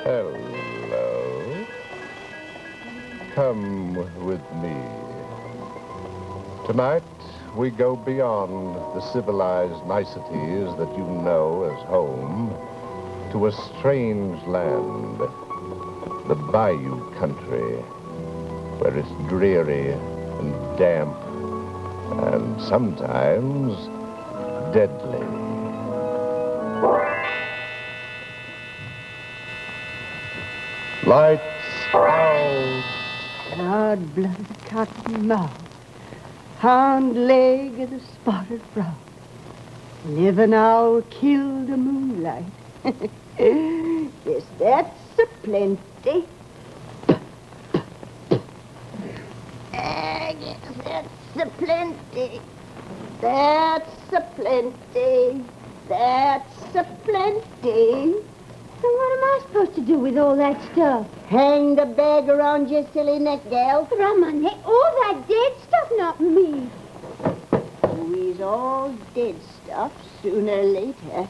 Hello. Come with me. Tonight, we go beyond the civilized niceties that you know as home to a strange land, the bayou country, where it's dreary and damp and sometimes deadly. Lights out. Hard-blooded cotton mouth, hind leg of the spotted frog. Living owl killed the moonlight. Yes, that's a plenty. Yes, that's a plenty. That's a plenty. That's a plenty. So what am I supposed to do with all that stuff? Hang the bag around your silly neck, gal. Around my neck? All that dead stuff, not me. We's all dead stuff sooner or later.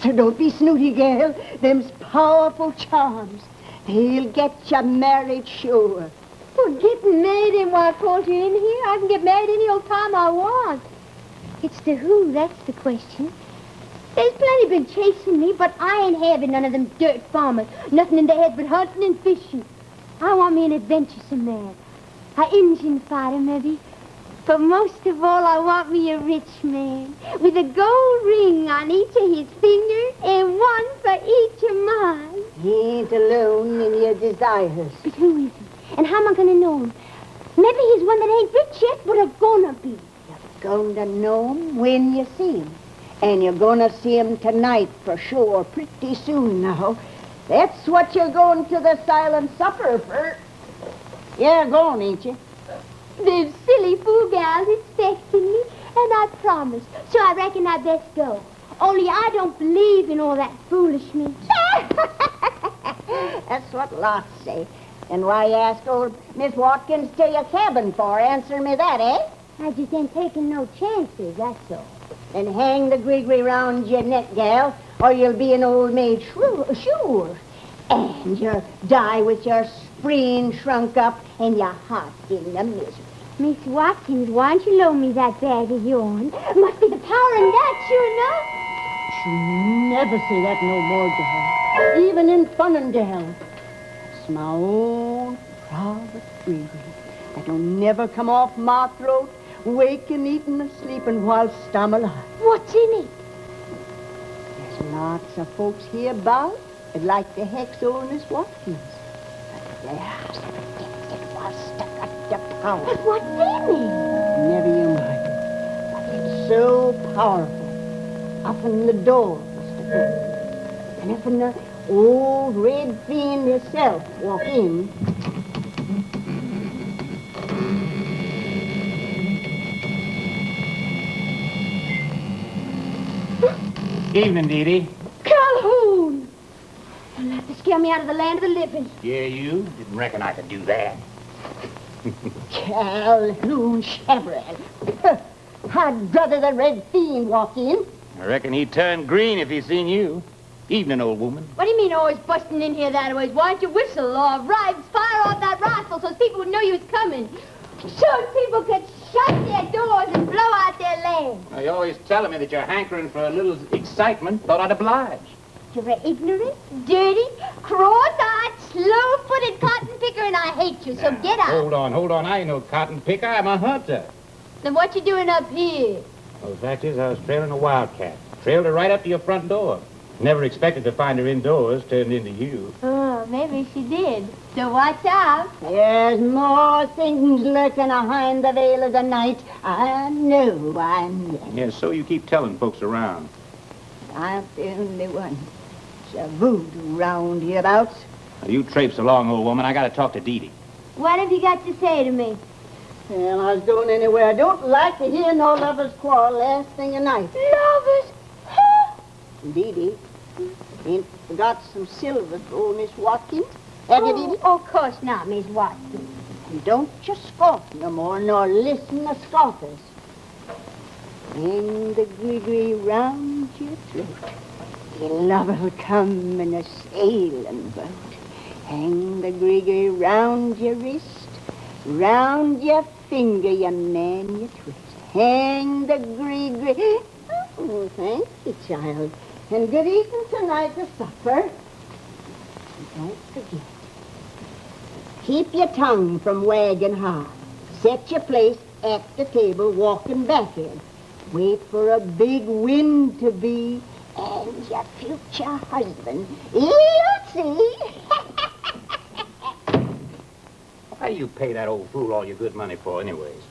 So don't be snooty, gal. Them's powerful charms. They'll get you married sure. Well, getting married ain't why I called you in here. I can get married any old time I want. It's the who, that's the question. There's plenty been chasing me, but I ain't having none of them dirt farmers. Nothing in their head but hunting and fishing. I want me an adventuresome man. A Indian fighter, maybe. But most of all, I want me a rich man. With a gold ring on each of his fingers and one for each of mine. He ain't alone in your desires. But who is he? And how am I going to know him? Maybe he's one that ain't rich yet, but a gonna be. You're going to know him when you see him. And you're going to see him tonight for sure, pretty soon now. That's what you're going to the silent supper for. You're going, ain't you? Them silly fool gals expecting me, and I promised. So I reckon I'd best go. Only I don't believe in all that foolishness. That's what lots say. And why you ask old Miss Watkins to your cabin for? Answer me that, eh? I just ain't taking no chances, that's all. And hang the gree round your neck, gal, or you'll be an old maid sure. And you'll die with your spleen shrunk up and your heart in the misery. Miss Watkins, why don't you loan me that bag of yours? Must be the power in that, sure enough. She'll never say that no more, gal. Even in fun and gal. It's my own private gree that'll never come off my throat, waking, eating, and sleeping whilst I'm alive. What's in it? There's lots of folks hereabout that like to hex old Miss Watkins. But there's it was stuck at the power. But what's in it? Never you mind. But it's so powerful. Up in the door, Mr. Good. And if the old red fiend herself walk in, Evening, Dee Dee. Calhoun! You'll have to scare me out of the land of the living. Yeah, you? Didn't reckon I could do that. Calhoun Chevrolet. I'd rather the red fiend walk in. I reckon he'd turn green if he seen you. Evening, old woman. What do you mean always busting in here that way? Why don't you whistle or fire off that rifle so people would know you was coming? So people could shut their doors and blow out their lamps. Now, you're always telling me that you're hankering for a little excitement. Thought I'd oblige. You're an ignorant, dirty, cross-eyed, slow-footed cotton picker, and I hate you, so Now, get out. Hold on. I ain't no cotton picker. I'm a hunter. Then what you doing up here? Well, the fact is, I was trailing a wildcat. Trailed her right up to your front door. Never expected to find her indoors, turned into you. Oh, maybe she did. So watch out. There's more things lurking behind the veil of the night. I know. Yes, so you keep telling folks around. I'm the only one. It's a voodoo round hereabouts. Now, you traipse along, old woman. I got to talk to Dee Dee. What have you got to say to me? Well, I was going anywhere. I don't like to hear no lovers quarrel last thing of night. Lovers? Huh? Dee Dee, ain't forgot some silver for old Miss Watkins? Have you, Dee Dee? Of course not, Miss Watkins. And don't you scoff no more, nor listen to scoffers. Hang the gree round your throat. Your lover'll come in a sailing boat. Hang the gree round your wrist, round your finger, you man, you twist. Hang the gree. Oh, thank you, child. And good eating tonight for supper. And don't forget, keep your tongue from wagging hard. Set your place at the table, walking back in. Wait for a big wind to be, and your future husband, you'll see. Why do you pay that old fool all your good money for anyways?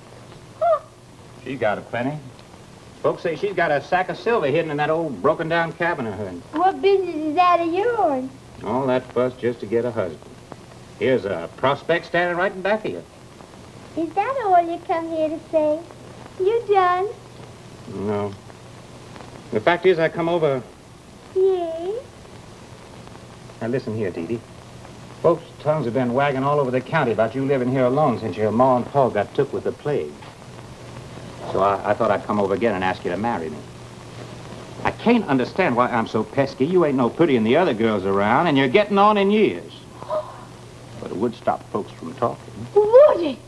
She's got a plenty. Folks say she's got a sack of silver hidden in that old broken-down cabin of hers. What business is that of yours? All that fuss just to get a husband. Here's a prospect standing right in back of you. Is that all you come here to say? You done? No. The fact is, I come over... Yes? Now, listen here, Dee Dee. Folks' tongues have been wagging all over the county about you living here alone since your ma and pa got took with the plague. So I thought I'd come over again and ask you to marry me. I can't understand why I'm so pesky. You ain't no pretty than the other girls around, and you're getting on in years. But it would stop folks from talking. Would it?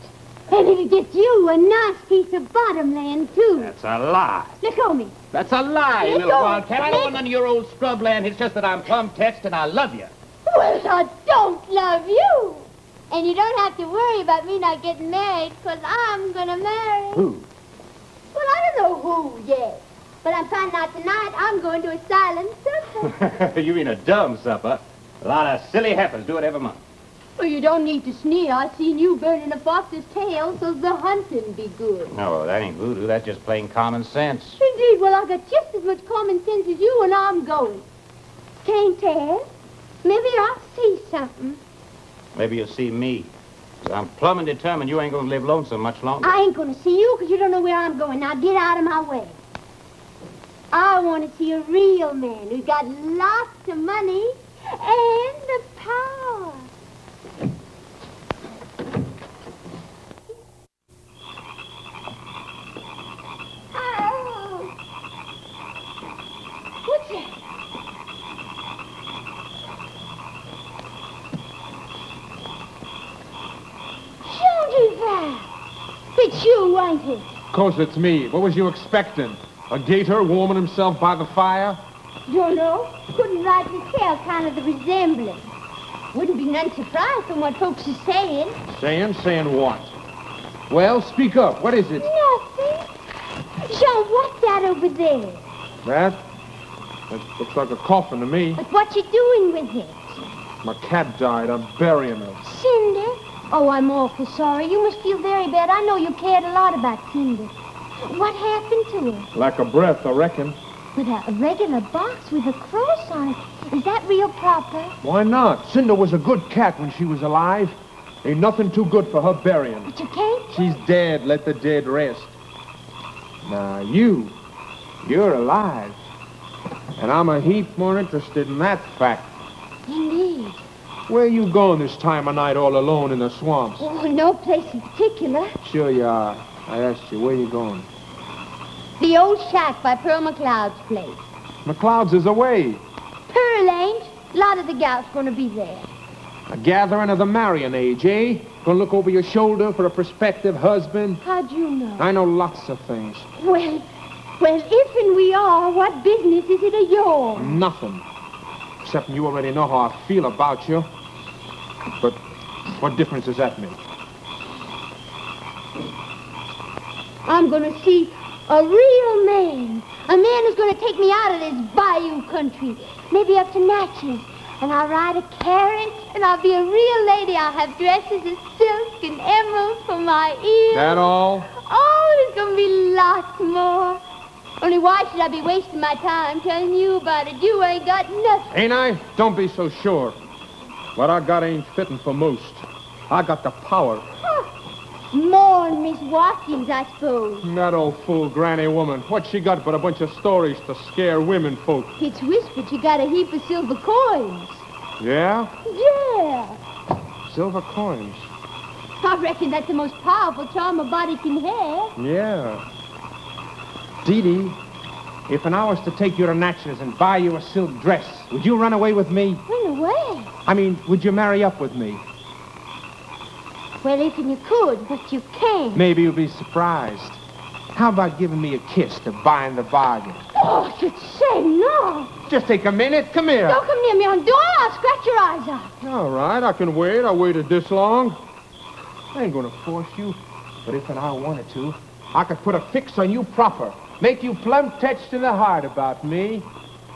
And it'd get you a nice piece of bottom land, too. That's a lie. Look at me. That's a lie, you Let little go. wildcat. I don't want none of your old scrub land. It's just that I'm plumb touched and I love you. Well, I don't love you. And you don't have to worry about me not getting married, because I'm going to marry. Who? Well, I don't know who yet. But I'm finding out tonight I'm going to a silent supper. You mean a dumb supper? A lot of silly heifers do it every month. Well, you don't need to sneer. I seen you burning a fox's tail, so the hunting be good. No, that ain't voodoo. That's just plain common sense. Indeed, well, I got just as much common sense as you, and I'm going. Can't tell. Maybe I'll see something. Maybe you'll see me. 'Cause I'm plumb and determined you ain't gonna live lonesome much longer. I ain't going to see you because you don't know where I'm going. Now get out of my way. I want to see a real man who's got lots of money and the power. Oh. What's that? Shooty, it's you, ain't it? Of course it's me. What was you expecting? A gator warming himself by the fire? Don't know. Couldn't rightly tell kind of the resemblance. Wouldn't be none surprised from what folks are saying. Saying what? Well, speak up. What is it? Nothing. Jean, what's that over there? That looks like a coffin to me. But what you doing with it? My cat died. I'm burying her. Cinder? Oh, I'm awful sorry. You must feel very bad. I know you cared a lot about Cinder. What happened to her? Like a breath, I reckon. With a regular box with a cross on it. Is that real proper? Why not? Cinder was a good cat when she was alive. Ain't nothing too good for her burying. But you can't. She's dead. Let the dead rest. Now, you're alive. And I'm a heap more interested in that fact. Indeed. Where you going this time of night all alone in the swamps? Oh, no place in particular. Sure you are. I asked you, where you going? The old shack by Pearl McLeod's place. McLeod's is away. Pearl ain't. A lot of the gals gonna be there. A gathering of the marrying age, eh? Gonna look over your shoulder for a prospective husband? How'd you know? I know lots of things. Well, if and we are, what business is it of yours? Nothing. Except you already know how I feel about you. But what difference does that make? I'm gonna see a real man. A man who's gonna take me out of this bayou country. Maybe up to Natchez. And I'll ride a carriage, and I'll be a real lady. I'll have dresses of silk and emeralds for my ears. That all? Oh, there's gonna be lots more. Only why should I be wasting my time telling you about it? You ain't got nothing. Ain't I? Don't be so sure. What I got ain't fitting for most. I got the power. More than Miss Watkins, I suppose. That old fool granny woman. What she got but a bunch of stories to scare women folk? It's whispered you got a heap of silver coins. Yeah? Yeah. Silver coins. I reckon that's the most powerful charm a body can have. Yeah. Dee Dee, If I was to take you to Natchez and buy you a silk dress, would you run away with me? Run away? I mean, would you marry up with me? Well, if you could, but you can't. Maybe you'll be surprised. How about giving me a kiss to bind the bargain? Oh, you'd say no. Just take a minute. Come here. Don't come near me on door. I'll scratch your eyes out. All right, I can wait. I waited this long. I ain't gonna force you, but if I wanted to, I could put a fix on you proper. Make you plumb touched in the heart about me.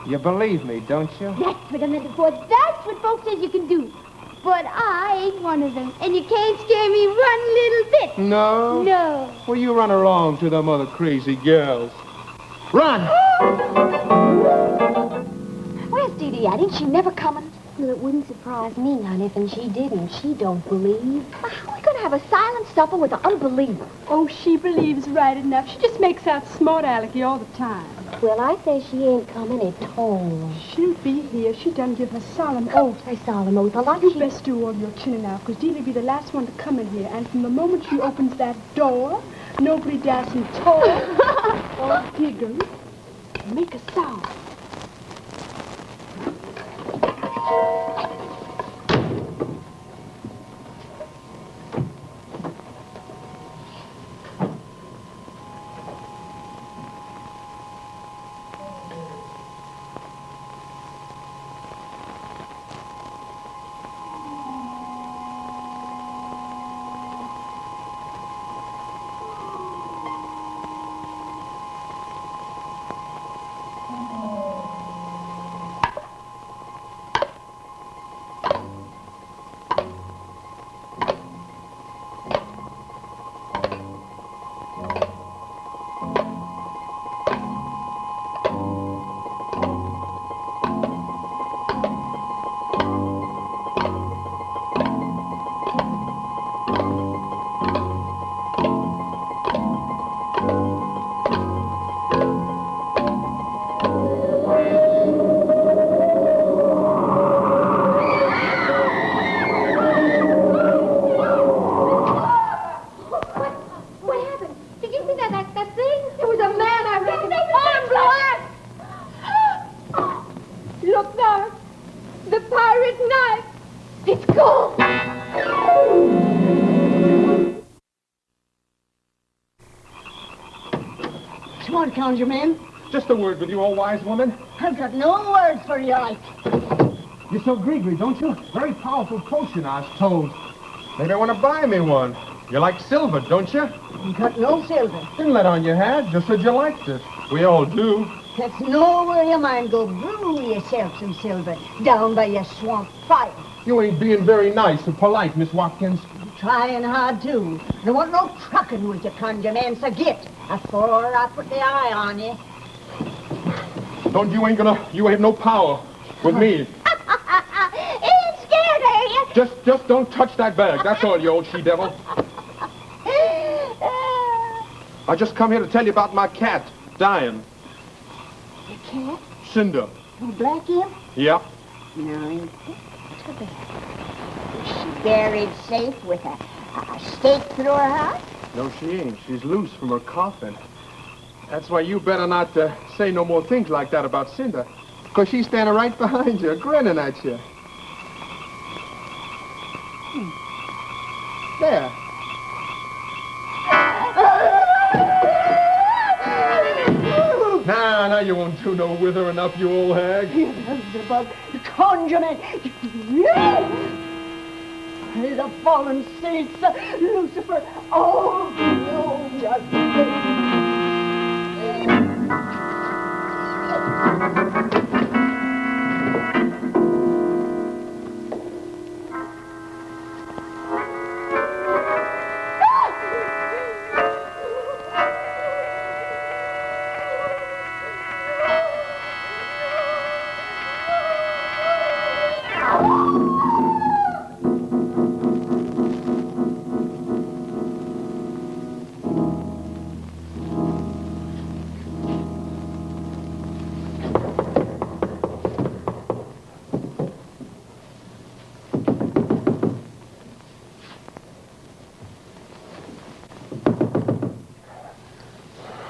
You believe me, don't you? That's what I'm looking for. That's what folks says you can do. But I ain't one of them, and you can't scare me one little bit. No? No. Well, you run along to them other crazy girls. Run! Where's Dee Dee at? Ain't she never coming? Well, it wouldn't surprise me none if she didn't. She don't believe. How are we going to have a silent supper with an unbeliever? Oh, she believes right enough. She just makes out smart alecky all the time. Well, I say she ain't coming at all. She'll be here. She done give her solemn oath. Say solemn oath. I like You she... best do all your chinning out, because Dee'll be the last one to come in here. And from the moment she opens that door, nobody dancing talk or giggle or make a sound. Conjure man. Just a word with you, old wise woman. I've got no words for you, like. You sell gree-gree, don't you? Very powerful potion, I was told. Maybe I want to buy me one. You like silver, don't you? You got no silver. Didn't let on you had. Just said you liked it. We all do. That's nowhere your mind go. Brew yourself some silver down by your swamp fire. You ain't being very nice or polite, Miss Watkins. Trying hard, too. There wasn't no trucking with you, conjure man, so get. Before I put the eye on you. You ain't no power with me. Ain't scared, are you? Just don't touch that bag. That's all, you old she-devil. I just come here to tell you about my cat, dying. Your cat? Cinder. You black him? Yep. No, ain't too bad. Is she buried safe with a stake through her heart? No, she ain't. She's loose from her coffin. That's why you better not say no more things like that about Cinder. Because she's standing right behind you, grinning at you. There. Now you won't do no withering up, you old hag. Beelzebub, the conjure man. The fallen saints, Lucifer. Oh, no, just...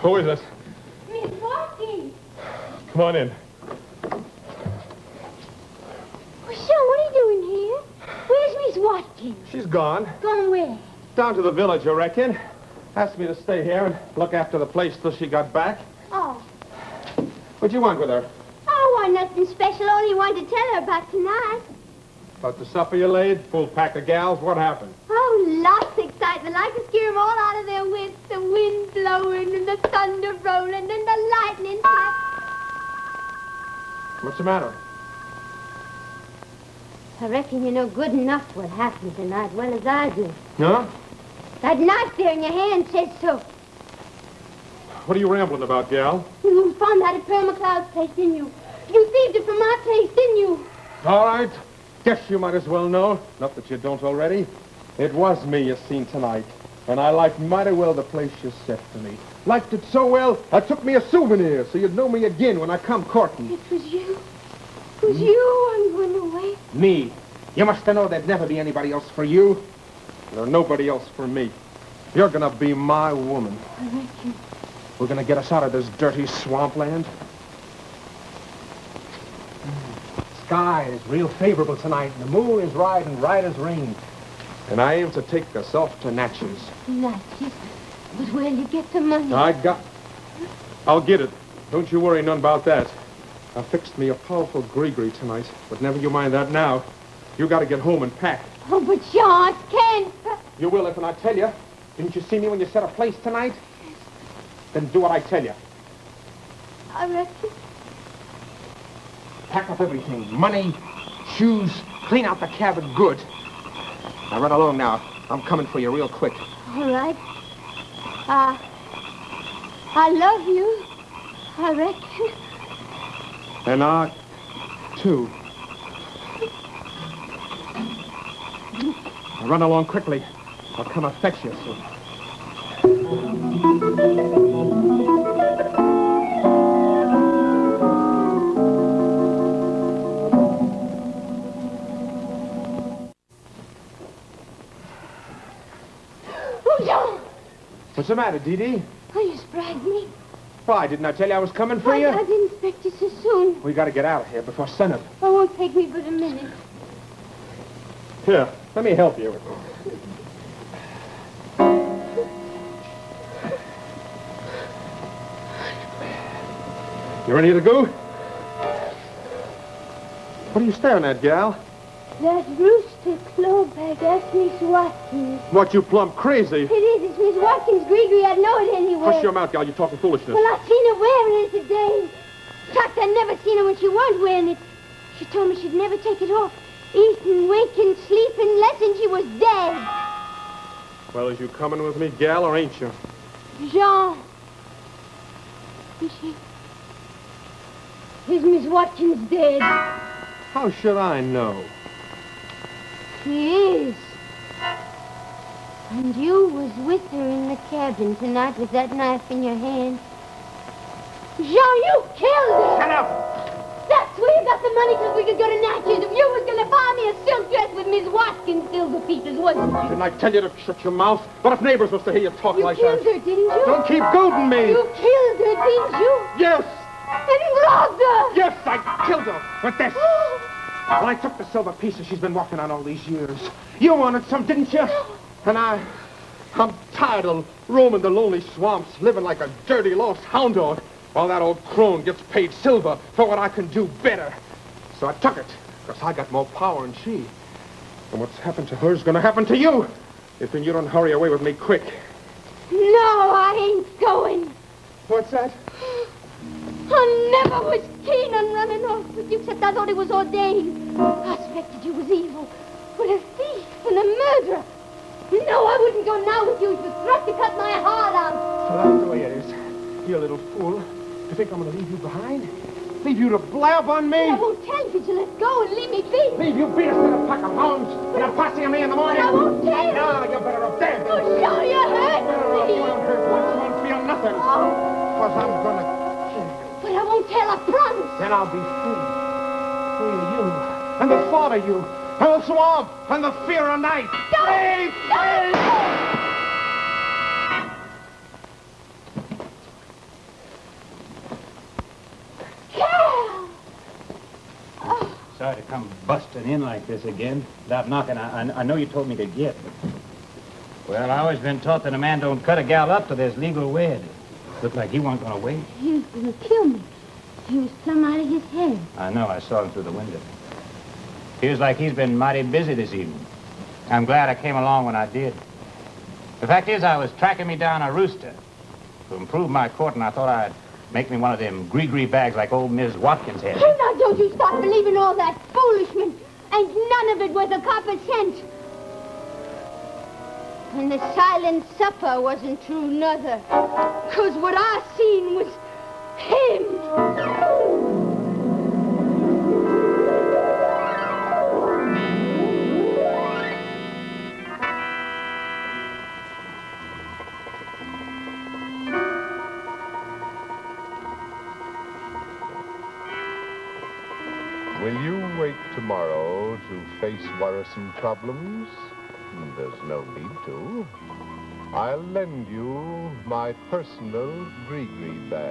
Who is it? Miss Watkins. Come on in. Well, Sean, what are you doing here? Where's Miss Watkins? She's gone. Gone where? Down to the village, I reckon. Asked me to stay here and look after the place till she got back. Oh. What'd you want with her? Oh, well, nothing special. Only wanted to tell her about tonight. About the supper you laid? Full pack of gals? What happened? Oh, lots of excitement. Like to scare them all out of their wits. The wind blowing and the thunder rolling and the lightning flash. What's the matter? I reckon you know good enough what happened tonight, well as I do. Huh? That knife there in your hand says so. What are you rambling about, gal? You found that at Pearl McLeod's place, didn't you? You thieved it from my place, didn't you? All right. Guess you might as well know. Not that you don't already. It was me you seen tonight. And I liked mighty well the place you set for me. Liked it so well, I took me a souvenir so you'd know me again when I come courting. It was you. It was you I'm going away. Me? You must have known there'd never be anybody else for you. There's nobody else for me. You're gonna be my woman. I reckon. We're gonna get us out of this dirty swampland. Sky is real favorable tonight. The moon is right and right as rain. And I aim to take us off to Natchez. Natchez? But where'll you get the money? I'll get it. Don't you worry none about that. I fixed me a powerful gree-gree tonight, but never you mind that now. You gotta get home and pack. Oh, but John, I can't. You will if I tell you. Didn't you see me when you set a place tonight? Then do what I tell you. I reckon. Pack up everything. Money, shoes, clean out the cabin good. Now run along now. I'm coming for you real quick. All right. I love you, I reckon. And I, too. Now run along quickly. I'll come and fetch you soon. What's the matter, Dee Dee? Oh, you surprised me. Why, didn't I tell you I was coming for you? I didn't expect you so soon. We gotta get out of here before sunup. It won't take me but a minute. Here, let me help you. You ready to go? What are you staring at, gal? That rooster clawback, that's Miss Watkins. What, you plumb crazy? It is. It's Miss Watkins' gree-gree. I'd know it anywhere. Hush your mouth, gal. You're talking foolishness. Well, I seen her wearing it today. In fact, I'd never seen her when she weren't wearing it. She told me she'd never take it off. Eating, winking, sleeping, less than she was dead. Well, is you coming with me, gal, or ain't you? Jean. Is Miss Watkins dead? How should I know? She is. And you was with her in the cabin tonight with that knife in your hand. Jean, you killed her! Shut up! That's where you got the money because we could go to Natchez. If you was going to buy me a silk dress with Miss Watkins' silver pieces, wasn't you? Didn't I tell you to shut your mouth? What if neighbors was to hear you talk You like killed that? her, didn't you? Don't keep goading me! You killed her, didn't you? Yes! And robbed her! Yes, I killed her with this! Well, I took the silver pieces she's been walking on all these years. You wanted some, didn't you? And I'm tired of roaming the lonely swamps, living like a dirty, lost hound dog, while that old crone gets paid silver for what I can do better. So I took it, because I got more power than she. And what's happened to her's gonna happen to you, if you don't hurry away with me quick. No, I ain't going. What's that? I never was keen on running off with you, except I thought it was ordained. I suspected you was evil, but a thief and a murderer. No, I wouldn't go now with you. It was thrust to cut my heart out. So that's the way it is. You little fool. You think I'm gonna leave you behind? Leave you to blab on me? But I won't tell you to let go and leave me be. Leave you beat us to the pack of hounds and a posse of me in the morning? But I won't tell you. No, you better up there. Oh, sure, you hurt me. You won't hurt much. You won't feel nothing. Oh. Because I'm gonna kill you. But I won't tell, I promise. Then I'll be free. Free of you. And the thought of you. And the swamp. And the fear of night. Free! Free! Cat! sorry to come busting in like this again without knocking. I know you told me to get. Well, I always been taught that a man don't cut a gal up till there's legal wed. Looked like he wasn't going to wait. He was going to kill me. He was plumb out of his head. I know. I saw him through the window. Feels like he's been mighty busy this evening. I'm glad I came along when I did. The fact is, I was tracking me down a rooster to improve my court, and I thought I'd make me one of them gree-gree bags like old Miss Watkins had. Now, don't you start believing all that foolishness. Ain't none of it worth a copper cent. And the silent supper wasn't true, nother. 'Cause what I seen was him. Will you wait tomorrow to face worrisome problems? There's no need to. I'll lend you my personal gree-gree bag.